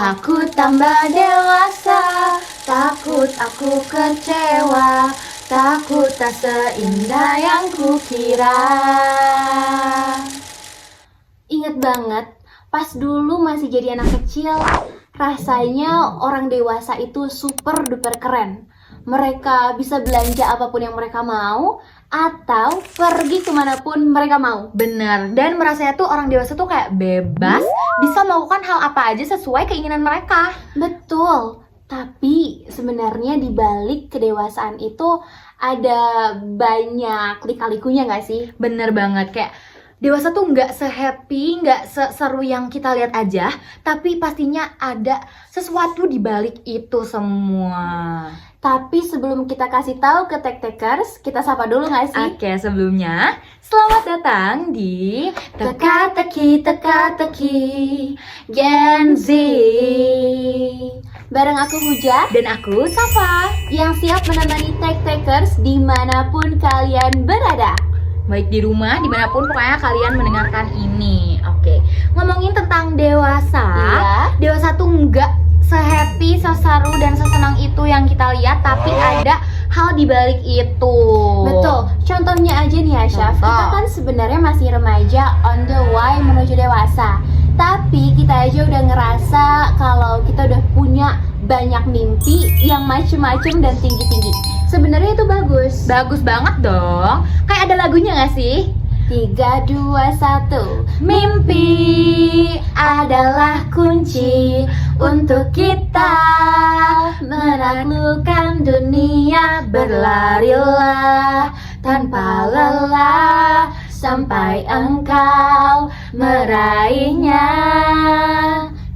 Aku tambah dewasa, takut aku kecewa, takut tak seindah yang kukira. Ingat banget, pas dulu masih jadi anak kecil, rasanya orang dewasa itu super duper keren. Mereka bisa belanja apapun yang mereka mau, atau pergi kemanapun mereka mau. Bener, dan merasanya tuh orang dewasa tuh kayak bebas, bisa melakukan hal apa aja sesuai keinginan mereka. Betul, tapi sebenarnya di balik kedewasaan itu ada banyak lika-likunya nggak sih? Bener banget, kayak dewasa tuh nggak se-happy, nggak seseru yang kita lihat aja, tapi pastinya ada sesuatu di balik itu semua. Tapi sebelum kita kasih tahu ke Tek-Tekers, kita sapa dulu nggak sih? Oke, sebelumnya selamat datang di Teka-teki Gen Z. Bareng aku Huja dan aku Safa. yang siap menemani Tek-Tekers dimanapun kalian berada. Baik di rumah, dimanapun pokoknya kalian mendengarkan ini. Oke, ngomongin tentang dewasa. Iya. Dewasa tuh nggak se-happy, seseru, dan sesenang itu yang kita lihat, tapi ada hal di balik itu. Betul, contohnya aja nih ya Syaf, Contoh. kita kan sebenarnya masih remaja on the way menuju dewasa. Tapi kita aja udah ngerasa kalau kita udah punya banyak mimpi yang macem-macem dan tinggi-tinggi. Sebenarnya itu bagus. Bagus banget dong. Kayak ada lagunya nggak sih? 3, 2, 1. Mimpi adalah kunci untuk kita menaklukkan dunia. Berlarilah tanpa lelah sampai engkau meraihnya.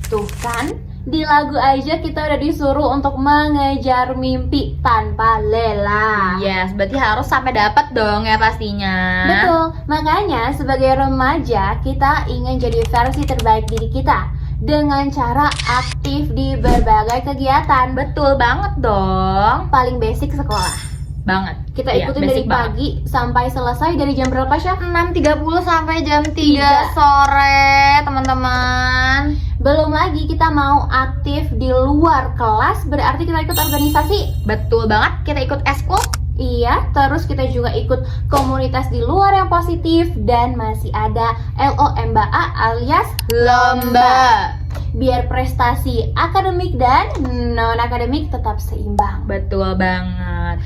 Tuh kan, di lagu aja kita udah disuruh untuk mengejar mimpi tanpa lelah. Yes, berarti harus sampai dapat dong ya pastinya. Betul, makanya sebagai remaja kita ingin jadi versi terbaik diri kita dengan cara aktif di berbagai kegiatan. Betul banget dong. Paling basic sekolah. Banget. Kita Iya, ikutin dari basic banget. pagi sampai selesai dari jam berapa, Syaf? 6.30 sampai jam 3 Tiga. sore, teman-teman. Belum lagi kita mau aktif di luar kelas, berarti kita ikut organisasi. Betul banget, kita ikut eskul. Iya, terus kita juga ikut komunitas di luar yang positif dan masih ada LOMBA alias Lomba. biar prestasi akademik dan non-akademik tetap seimbang. Betul banget.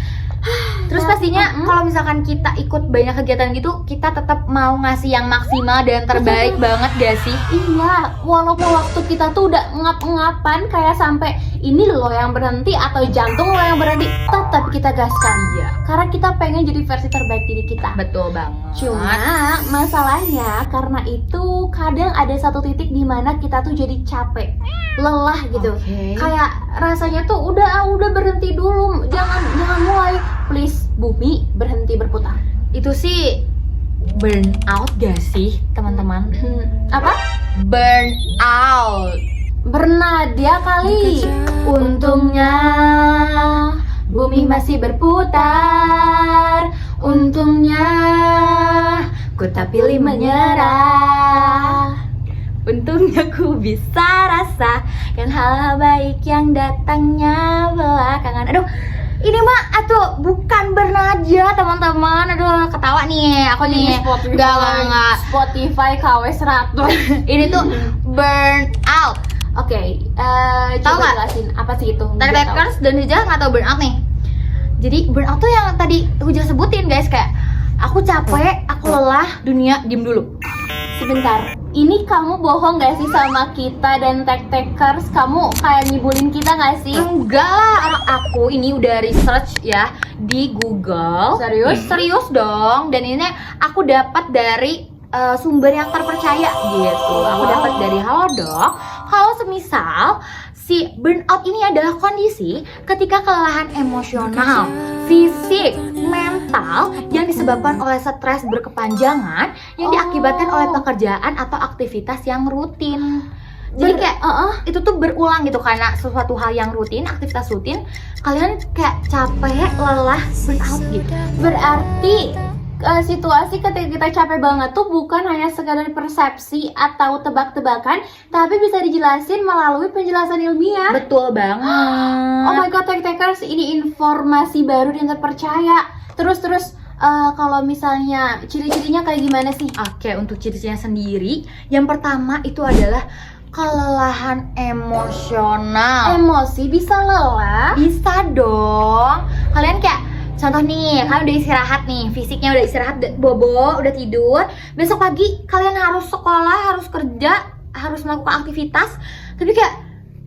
Terus pastinya kalau misalkan kita ikut banyak kegiatan gitu, kita tetap mau ngasih yang maksimal dan terbaik banget gak sih? Iya, walaupun waktu kita tuh udah ngap-ngapan kayak sampai ini loh yang berhenti atau jantung lo yang berhenti, tetap kita gaskan. Iya. Karena kita pengen jadi versi terbaik diri kita. Betul banget. Cuma masalahnya karena itu kadang ada satu titik di mana kita tuh jadi capek, lelah gitu. Oke. Kayak rasanya tuh udah berhenti dulu, jangan mulai, please bumi berhenti berputar. Itu sih burn out gak sih, teman-teman? Apa? Burn out. Bernada kali. Untungnya bumi masih berputar. Untungnya ku tak pilih menyerah. Untungnya ku bisa rasakan hal baik yang datangnya belakangan. Aduh, ini mah bukan bernaja teman-teman. Aduh, ketawa nih aku nih. Enggak. Spotify KW 100. Ini tuh burn out. Oke, Tahu coba nggak? jelasin apa sih itu? Tek-Tekers dan Huja nggak tahu burn out nih. Jadi burn out tuh yang tadi Huja sebutin guys, kayak aku capek, aku lelah, dunia diem dulu. Sebentar, ini kamu bohong gak sih sama kita dan Tek-Tekers? Kamu kayak nyibulin kita gak sih? Enggak lah, aku ini udah research ya di Google. Serius? Serius dong. Dan ini aku dapat dari sumber yang terpercaya gitu. Aku dapat dari Halodoc. Kalau semisal si burnout ini adalah kondisi ketika kelelahan emosional, fisik, mental yang disebabkan oleh stres berkepanjangan yang diakibatkan oleh pekerjaan atau aktivitas yang rutin. Jadi kayak itu tuh berulang gitu, karena sesuatu hal yang rutin, aktivitas rutin, kalian kayak capek, lelah, burnout gitu. Berarti situasi ketika kita capek banget tuh bukan hanya sekadar persepsi atau tebak-tebakan, tapi bisa dijelasin melalui penjelasan ilmiah. Betul banget. Oh my god, Tek-Tekers, ini informasi baru dan terpercaya. Terus kalau misalnya ciri-cirinya kayak gimana sih? Oke, untuk ciri-cirinya sendiri, yang pertama itu adalah kelelahan emosional. Emosi bisa lelah? Bisa dong. Kalian kayak contoh nih, kalian udah istirahat nih, fisiknya udah istirahat, bobo, udah tidur. Besok pagi kalian harus sekolah, harus kerja, harus melakukan aktivitas. Tapi kayak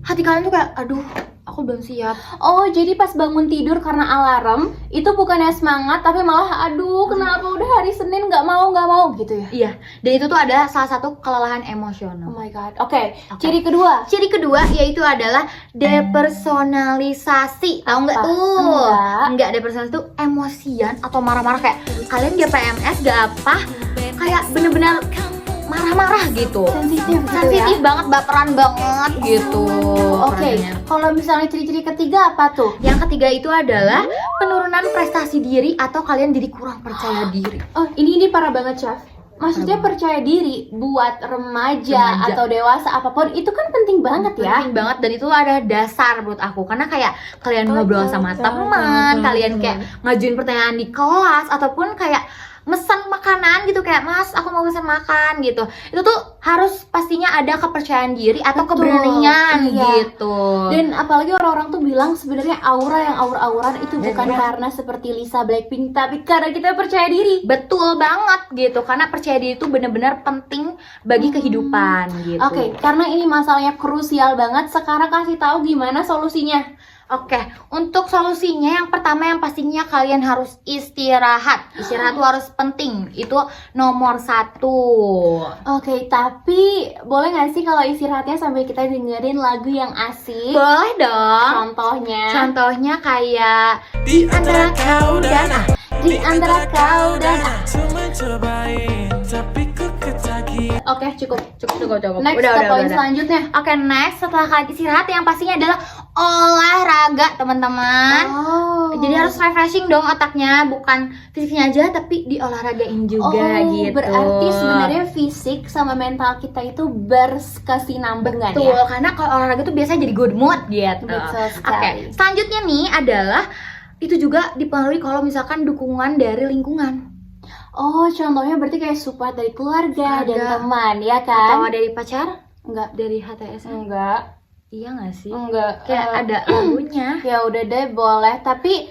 hati kalian tuh kayak, aduh, aku belum siap. Oh, jadi pas bangun tidur karena alarm, itu bukannya semangat, tapi malah aduh, kenapa udah hari Senin nggak mau gitu ya? Iya, dan itu tuh ada salah satu kelelahan Oh emosional. my god. Oke. Ciri kedua. Ciri kedua yaitu adalah depersonalisasi. Tahu nggak Apa? tuh? Enggak. Depersonalisasi tuh emosian atau marah-marah, kayak kalian gak PMS gak apa, kayak bener-bener marah-marah gitu. Sensitif gitu Sensitif ya? banget, baperan banget gitu. Oke. rasanya. Kalau misalnya ciri-ciri ketiga apa tuh? Yang ketiga itu adalah penurunan prestasi diri atau kalian jadi kurang percaya diri. Oh, ini parah banget, Chef. Maksudnya percaya diri buat remaja Remaja. atau dewasa apapun itu kan penting banget ya. Penting banget, dan itu ada dasar menurut aku, karena kayak kalian ngobrol sama teman, kalian kayak ngajuin pertanyaan di kelas, ataupun kayak mesen makanan gitu, kayak Mas aku mau pesan makan gitu, itu tuh harus pastinya ada kepercayaan diri atau Betul, keberanian iya. gitu. Dan apalagi orang-orang tuh bilang sebenarnya aura yang aura-auran itu bukan Bener. karena seperti Lisa Blackpink, tapi karena kita percaya diri. Betul banget gitu, karena percaya diri itu benar-benar penting bagi kehidupan gitu. Oke, karena ini masalahnya krusial banget, sekarang kasih tahu gimana solusinya. Oke, untuk solusinya yang pertama yang pastinya kalian harus istirahat. Istirahat tuh harus penting, itu nomor 1. Oke, tapi boleh nggak sih kalau istirahatnya sambil kita dengerin lagu yang asik? Boleh dong. Contohnya, Contohnya kayak Di antara kau dan aku, di antara kau dan aku. cuma cobain, tapi ku ketagihan. Oke, cukup. Udah, Next ke poin udah. selanjutnya. Oke, next setelah kalian istirahat yang pastinya adalah olahraga, teman-teman. Oh. Jadi harus refreshing dong otaknya, bukan fisiknya aja tapi diolahragain juga gitu. Berarti sebenarnya fisik sama mental kita itu berkesinambungan betul, ya. karena kalau olahraga tuh biasanya jadi good mood gitu. Betul sekali. Oke, selanjutnya nih adalah itu juga dipengaruhi kalau misalkan dukungan dari lingkungan Oh, contohnya berarti kayak support dari keluarga dan Keluarga. teman, ya atau kan? dari pacar, Enggak. dari HTS. Enggak. Iya nggak sih? Enggak. Kayak ada lagunya. Ya udah deh, boleh. Tapi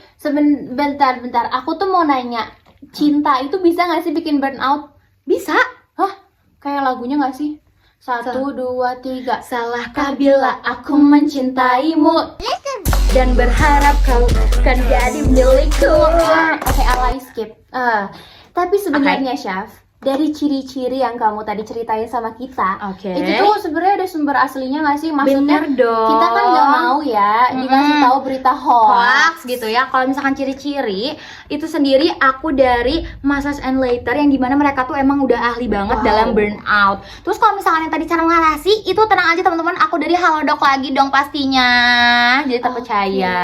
bentar. Aku tuh mau nanya, cinta itu bisa nggak sih bikin burnout? Bisa. Hah? Kayak lagunya nggak sih? 1, 2, 3. Salahkah Bila aku mencintaimu dan berharap kau kan jadi milikku. Oke, alay skip. Tapi sebenarnya, Syaf, dari ciri-ciri yang kamu tadi ceritain sama kita, Oke. itu tuh sebenarnya ada sumber aslinya nggak sih? Maksudnya Bener dong. kita kan nggak mau ya dikasih tahu berita hoax. Hoax gitu ya. Kalau misalkan ciri-ciri itu sendiri aku dari Massage and Later, yang dimana mereka tuh emang udah ahli banget Wow. dalam burnout. Terus kalau misalkan yang tadi cara mengatasi, itu tenang aja teman-teman, aku dari Halodoc lagi dong pastinya, jadi terpercaya.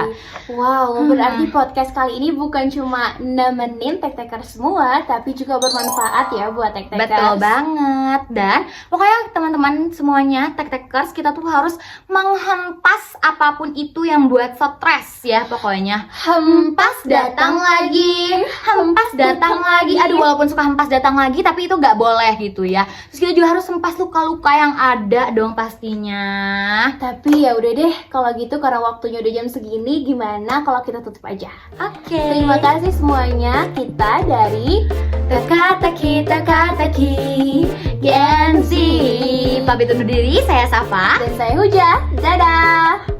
Oke. Wow, berarti podcast kali ini bukan cuma nemenin tek-teker semua, tapi juga bermanfaat ya buat tek-tekers. Betul banget. Dan pokoknya teman-teman semuanya, tek-tekers, kita tuh harus menghempas apapun itu yang buat stres ya pokoknya. Hempas Datang lagi, hempas datang lagi. Aduh, walaupun suka hempas datang lagi, tapi itu nggak boleh gitu ya. Terus kita juga harus hempas luka-luka yang ada dong pastinya. Tapi ya udah deh, kalau gitu karena waktunya udah jam segini, gimana kalau kita tutup aja? Oke. Terima kasih semuanya. Kita dari Teka-teki, teka-teki, Gen Z. Pamit undur diri, saya Safa. dan saya Huja. Dadah.